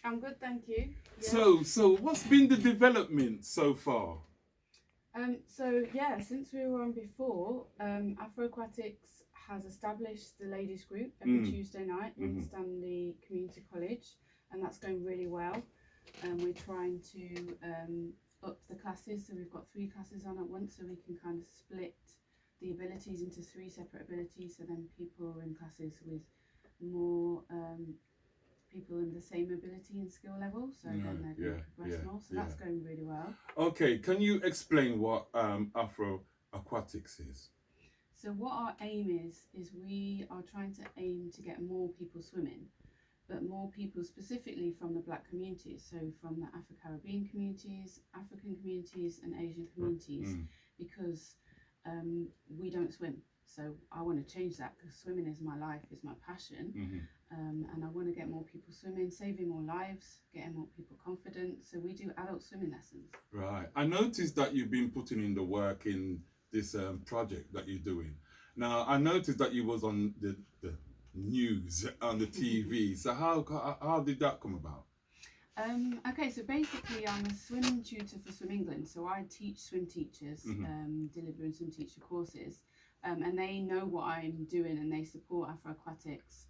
I'm good, thank you. Yeah. So what's been the development so far? Since we were on before, Afro Aquatics has established the ladies group every Tuesday night in Stanley Community College, and that's going really well. We're trying to up the classes, so we've got 3 classes on at once, so we can kind of split the abilities into 3 separate abilities, so then people are in classes with more people in the same ability and skill level, so then they can progress more. So that's going really well. Okay, can you explain what Afro Aquatics is? So what our aim is we are trying to aim to get more people swimming, but more people specifically from the Black communities, so from the Afro-Caribbean communities, African communities and Asian communities, because we don't swim. So I want to change that because swimming is my life, is my passion. And I want to get more people swimming, saving more lives, getting more people confident. So we do adult swimming lessons. Right. I noticed that you've been putting in the work in this project that you're doing. Now, I noticed that you was on the news, on the TV. So how did that come about? Okay, so basically I'm a swim tutor for Swim England. So I teach swim teachers, delivering swim teacher courses. And they know what I'm doing and they support Afro Aquatics.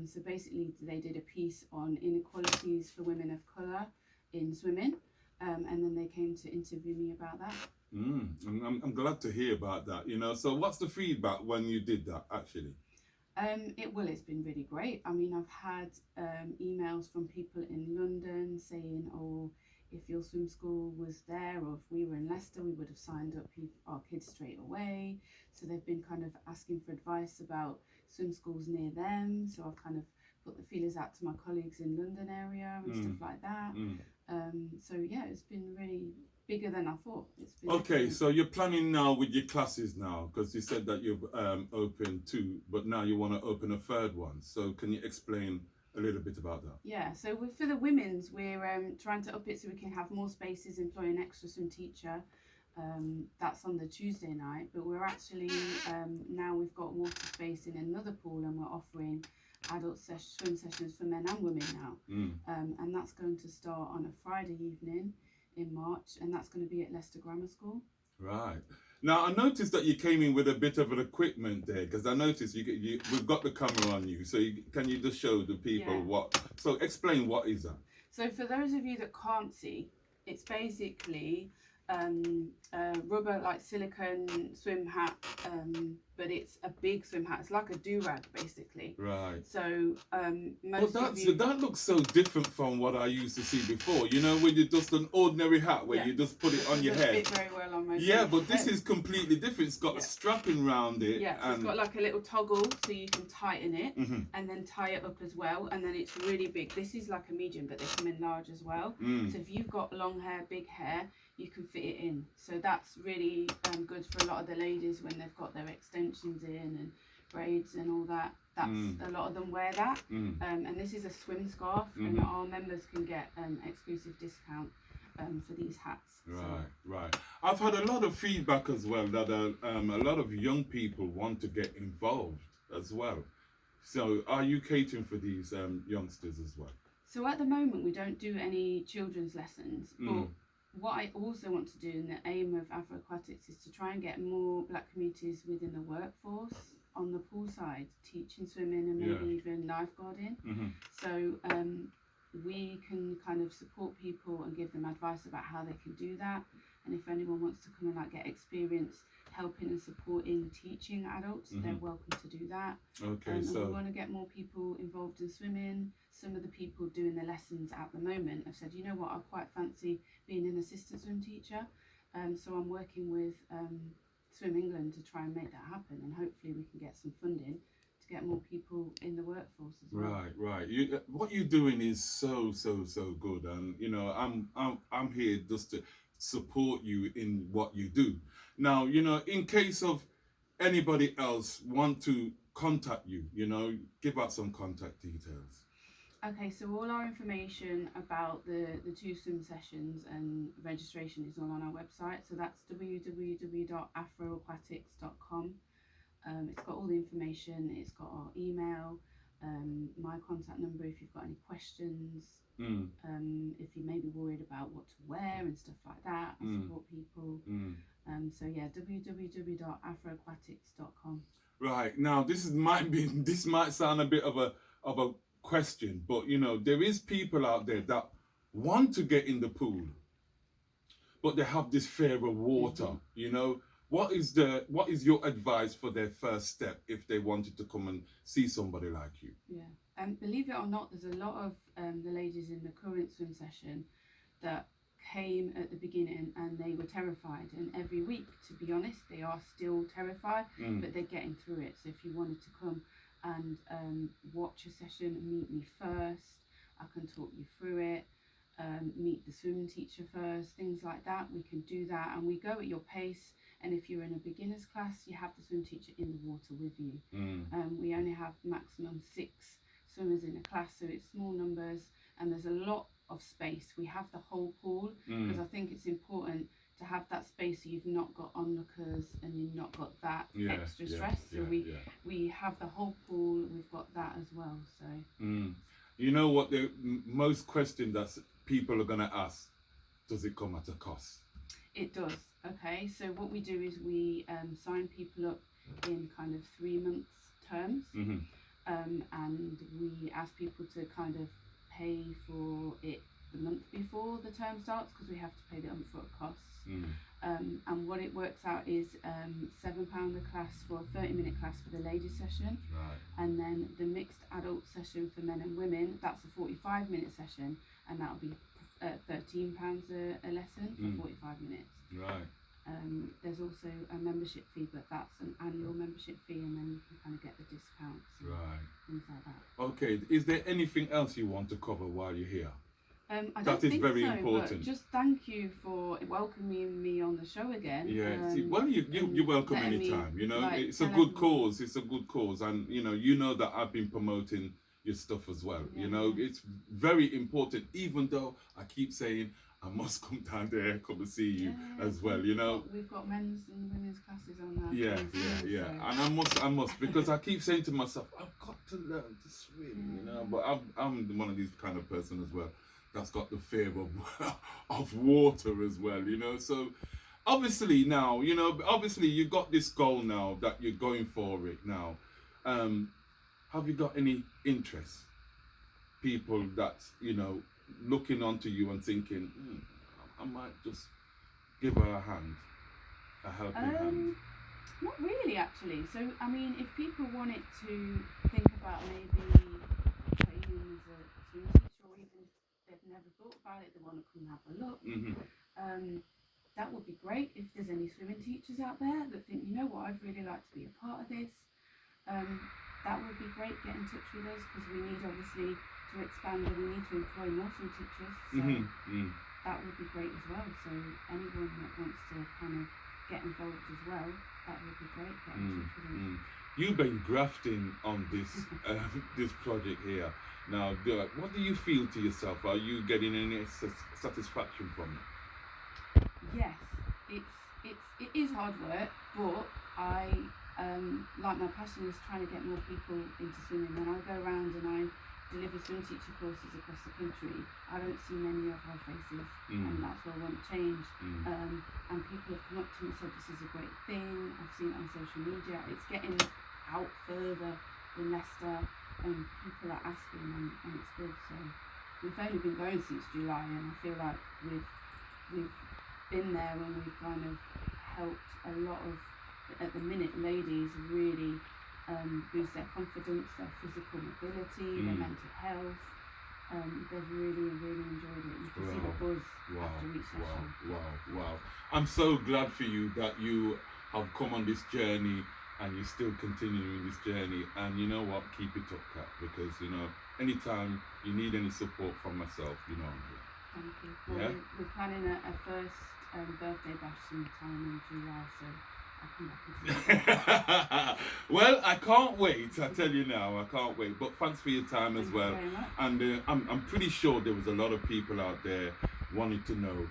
So basically they did a piece on inequalities for women of colour in swimming, and then they came to interview me about that. I'm glad to hear about that, So what's the feedback when you did that, actually? It's been really great. I mean, I've had emails from people in London saying, oh, if your swim school was there or if we were in Leicester, we would have signed up our kids straight away. So they've been kind of asking for advice about swim schools near them. So I've kind of put the feelers out to my colleagues in London area and stuff like that. It's been really bigger than I thought. It's been okay, so you're planning now with your classes now, because you said that you've opened 2, but now you want to open a 3rd one. So can you explain a little bit about that? Yeah, so for the women's, we're trying to up it so we can have more spaces, employ an extra swim teacher. That's on the Tuesday night, but we're actually now we've got water space in another pool and we're offering adult swim sessions for men and women now. And that's going to start on a Friday evening in March, and that's going to be at Leicester Grammar School. Right. Now, I noticed that you came in with a bit of an equipment there, because I noticed we've got the camera on you. So can you just show the people what? So explain what is that? So for those of you that can't see, it's basically rubber, like silicone swim hat, but it's a big swim hat. It's like a do-rag, basically. Right. So that looks so different from what I used to see before. When you just an ordinary hat where you just put it on your head. It very well on my but this is completely different. It's got a strapping round it. Yeah, so it's got like a little toggle so you can tighten it and then tie it up as well. And then it's really big. This is like a medium, but they come in large as well. So if you've got long hair, big hair, you can fit it in. So that's really good for a lot of the ladies when they've got their extensions in and braids and all that. That's a lot of them wear that. And this is a swim scarf, and our members can get exclusive discount for these hats. Right. I've had a lot of feedback as well that a lot of young people want to get involved as well. So are you catering for these youngsters as well? So at the moment we don't do any children's lessons, but what I also want to do, and the aim of Afro Aquatics, is to try and get more Black communities within the workforce on the pool side, teaching swimming and maybe even lifeguarding. So we can kind of support people and give them advice about how they can do that. And if anyone wants to come and get experience helping and supporting teaching adults, they're welcome to do that. Okay, so we want to get more people involved in swimming. Some of the people doing the lessons at the moment have said, you know what, I quite fancy being an assistant swim teacher. So I'm working with Swim England to try and make that happen, and hopefully we can get some funding to get more people in the workforce as well. Right. What you're doing is so good, and I'm here just to support you in what you do. Now, in case of anybody else want to contact you, give out some contact details. Okay, so all our information about the 2 swim sessions and registration is all on our website. So that's www.afroaquatics.com. It's got all the information. It's got our email. my contact number if you've got any questions. If you may be worried about what to wear and stuff like that, I support people. So yeah, www.afroaquatics.com. Right, now this might sound a bit of a question, but you know, there is people out there that want to get in the pool, but they have this fear of water. You know, what is your advice for their first step if they wanted to come and see somebody like you? Yeah, and believe it or not, there's a lot of the ladies in the current swim session that came at the beginning and they were terrified, and every week, to be honest, they are still terrified, but they're getting through it. So if you wanted to come and watch a session and meet me first, I can talk you through it. Meet the swim teacher first, things like that, we can do that, and we go at your pace. And if you're in a beginner's class, you have the swim teacher in the water with you. We only have maximum 6 swimmers in a class, so it's small numbers, and there's a lot of space. We have the whole pool, because I think it's important to have that space so you've not got onlookers and you've not got that extra stress. So we have the whole pool, we've got that as well. So you know what, the most question that people are going to ask, does it come at a cost? It does. Okay, so what we do is we sign people up in kind of 3-month terms, and we ask people to kind of pay for it the month before the term starts, because we have to pay the upfront costs. And what it works out is £7 a class for a 30-minute class for the ladies session, and then the mixed adult session for men and women, that's a 45-minute session, and that'll be £13 a lesson for 45 minutes. There's also a membership fee, but that's an annual membership fee, and then you can kind of get the discounts, things like that. Okay, is there anything else you want to cover while you're here? That is very important. But just thank you for welcoming me on the show again. Well, you're welcome anytime. You know, it's a good cause. It's a good cause, and you know that I've been promoting your stuff as well. You know, it's very important. Even though I keep saying I must come down there, come and see you as well. You know, we've got men's and women's classes on that. So. And I must because I keep saying to myself, I've got to learn to swim. You know, but I'm one of these kind of person as well that's got the fear of water as well. You know, so obviously now, you know, you got this goal now that you're going for it now. Have you got any interest? People that's, you know, looking onto you and thinking, I might just give her a hand, a helping hand. Not really, actually. So, I mean, if people wanted to think about maybe training as a swim teacher, or even if they've never thought about it, they want to come and have a look, that would be great. If there's any swimming teachers out there that think, you know what, I'd really like to be a part of this, that would be great. Get in touch with us, because we need, obviously, to expand, and we need to employ more swim teachers. So that would be great as well. So anyone that wants to kind of get involved as well, that would be great. Get in touch with us. You've been grafting on this this project here. Now, what do you feel to yourself? Are you getting any satisfaction from it? Yes, it is hard work, but I like, my passion is trying to get more people into swimming. When I go around and I deliver swim teacher courses across the country, I don't see many of our faces, and that's what I want to change. And people have come up to me and said, this is a great thing, I've seen it on social media, it's getting out further in Leicester, and people are asking, and it's good. So we've only been going since July, and I feel like we've been there, and we've kind of helped a lot of, at the minute, ladies really boost their confidence, their physical mobility, their mental health. They've really enjoyed it. You can see the buzz after each session. Wow. I'm so glad for you that you have come on this journey, and you're still continuing this journey. And you know what, keep it up, Kat, because you know, anytime you need any support from myself, you know I'm here. Thank you. Well, we're planning a first birthday bash sometime in July, so I'll come back and well, I can't wait. I tell you now, I can't wait. But thanks for your time as well. Thank you very much. And I'm pretty sure there was a lot of people out there wanting to know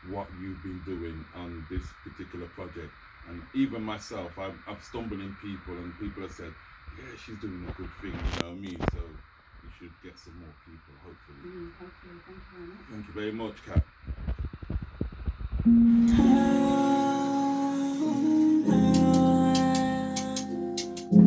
what you've been doing on this particular project. And even myself, I've stumbled in people, and people have said, yeah, she's doing a good thing, you know what I mean? So you should get some more people, hopefully. Hopefully, thank you very much. Thank you very much, Kat.